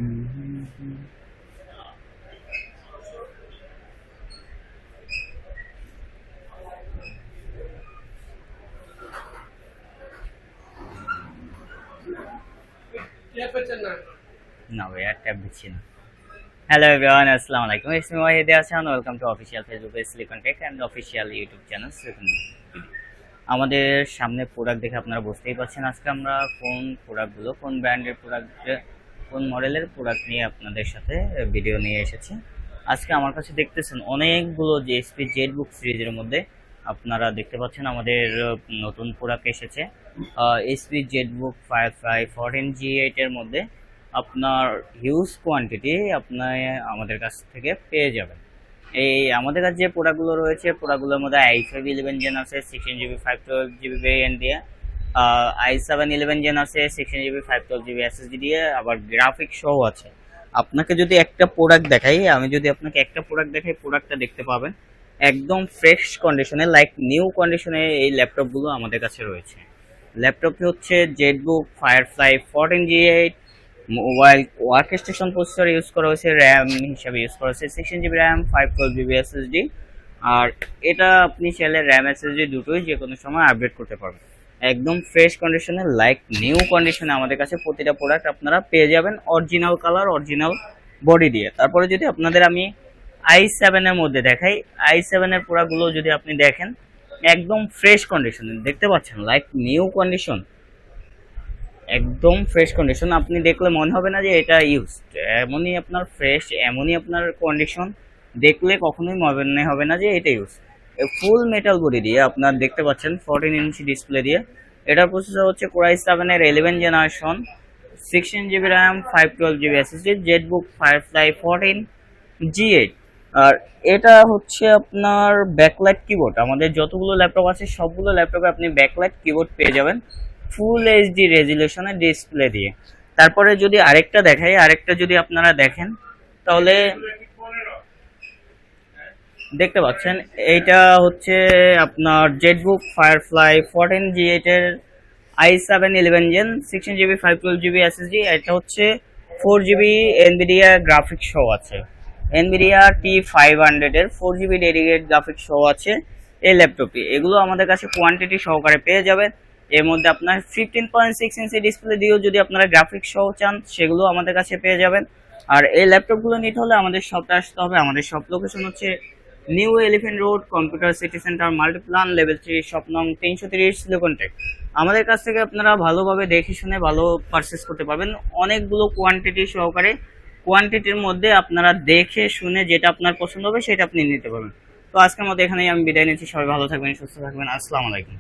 না ভাইয়া ট্যাব দিচ্ছি না। হ্যালো এভরিওয়ান, আসসালামু আলাইকুম। It's me Wahid Hasan. Welcome to official Facebook page Silicon Tech and official YouTube channel Silicon Tech. আমাদের সামনে প্রোডাক্ট দেখে আপনারা বুঝতেই পারছেন আজকে আমরা কোন প্রোডাক্টগুলো, কোন ব্র্যান্ডের প্রোডাক্ট, কোন মডেলের প্রোডাক্ট নিয়ে আপনাদের সাথে ভিডিও নিয়ে এসেছি। আজকে আমার কাছে দেখতেছেন অনেকগুলো জিএসপি জেটবুক সিরিজের মধ্যে আপনারা দেখতে পাচ্ছেন আমাদের নতুন প্রোডাক্ট এসেছে এসপি জেটবুক ফায়ারফ্লাই 14G8 এর মধ্যে আপনার হিউজ কোয়ান্টিটি আপনার আমাদের কাছ থেকে পেয়ে যাবেন। এই আমাদের কাছে যে প্রোডাক্টগুলো রয়েছে, প্রোডাক্টগুলোর মধ্যে i5 11 জেন আছে 16GB 512GB ভেরিয়েন্ট দিয়ে, i7 11 জেন আছে 16GB 512GB SSD দিয়ে, আবার গ্রাফিক সহ আছে। আপনাকে যদি একটা প্রোডাক্ট দেখাই, আমি যদি আপনাকে একটা প্রোডাক্ট দেখাই, প্রোডাক্টটা দেখতে পাবেন একদম ফ্রেশ কন্ডিশনে, লাইক নিউ কন্ডিশনে এই ল্যাপটপগুলো আমাদের কাছে রয়েছে। ল্যাপটপটি হচ্ছে Jetbook firefly 14G8 mobile work station processor use করা হয়েছে, র্যাম হিসাবে ইউজ করা হয়েছে 16GB র্যাম 512GB SSD। আর এটা আপনি চাইলে র্যাম SSD দুটোই যে কোনো সময় আপডেট করতে পারবেন। একদম ফ্রেশ কন্ডিশনে, লাইক নিউ কন্ডিশনে আমাদের কাছে প্রতিটা প্রোডাক্ট আপনারা পেয়ে যাবেন অরিজিনাল কালার, অরিজিনাল বডি দিয়ে। তারপরে যদি আপনাদের আমি i7 এর মধ্যে দেখাই, i7 এর প্রোডাক্টগুলো যদি আপনি দেখেন একদম ফ্রেশ কন্ডিশনে দেখতে পাচ্ছেন, লাইক নিউ কন্ডিশন, একদম ফ্রেশ কন্ডিশন। আপনি দেখলে মনে হবে না যে এটা ইউজড, এমনই আপনার ফ্রেশ, এমনই আপনার কন্ডিশন, দেখলে কখনোই মনে হবে না যে এটা ইউজ। ফুল মেটাল বডি দিয়ে আপনার দেখতে পাচ্ছেন 14 ইঞ্চি ডিসপ্লে দিয়ে। এটার প্রসেসর হচ্ছে Core i7 এর 11 generation, 16GB RAM 512GB SSD, Jetbook firefly 14G8। আর এটা হচ্ছে আপনার ব্যাকলাইট কিবোর্ড। আমাদের যতগুলো ল্যাপটপ আছে সবগুলো ল্যাপটপে আপনি ব্যাকলাইট কিবোর্ড পেয়ে যাবেন ফুল এইচডি রেজুলেশনের ডিসপ্লে দিয়ে। তারপরে যদি আরেকটা দেখাই, আরেকটা যদি আপনারা দেখেন তাহলে দেখতে পাচ্ছেন এইটা হচ্ছে আপনার জেটবুক ফায়ারফ্লাই 14G8 এর i7 11 gen 16GB 512GB SSD। এটা হচ্ছে 4GB NVIDIA গ্রাফিক্স শো আছে, NVIDIA T500 এর 4GB ডেডিকেটেড গ্রাফিক্স শো আছে এই ল্যাপটপটি। এগুলো আমাদের কাছে কোয়ান্টিটি সহকারে পেয়ে যাবেন। এর মধ্যে আপনার 15.6 ইঞ্চি ডিসপ্লে দিয়েও যদি আপনারা গ্রাফিক্স সহ চান সেগুলো আমাদের কাছে পেয়ে যাবেন। আর এই ল্যাপটপগুলো নিতে হলে আমাদের শপে আসতে হবে। আমাদের শপ লোকেশন হচ্ছে new elephant road, computer city centre, Multiplan, level 3, shop নং 330, সিলিকন টেক। আমাদের কাছ থেকে আপনারা ভালোভাবে দেখে শুনে ভালো পারচেস করতে পারবেন অনেকগুলো কোয়ান্টিটি সহকারে। কোয়ান্টিটির মধ্যে আপনারা দেখে শুনে যেটা আপনার পছন্দ হবে সেটা আপনি নিতে পারবেন। তো আজকের মতো এখানেই আমি বিদায় নিচ্ছি। সবাই ভালো থাকবেন, সুস্থ থাকবেন। আসসালামু আলাইকুম।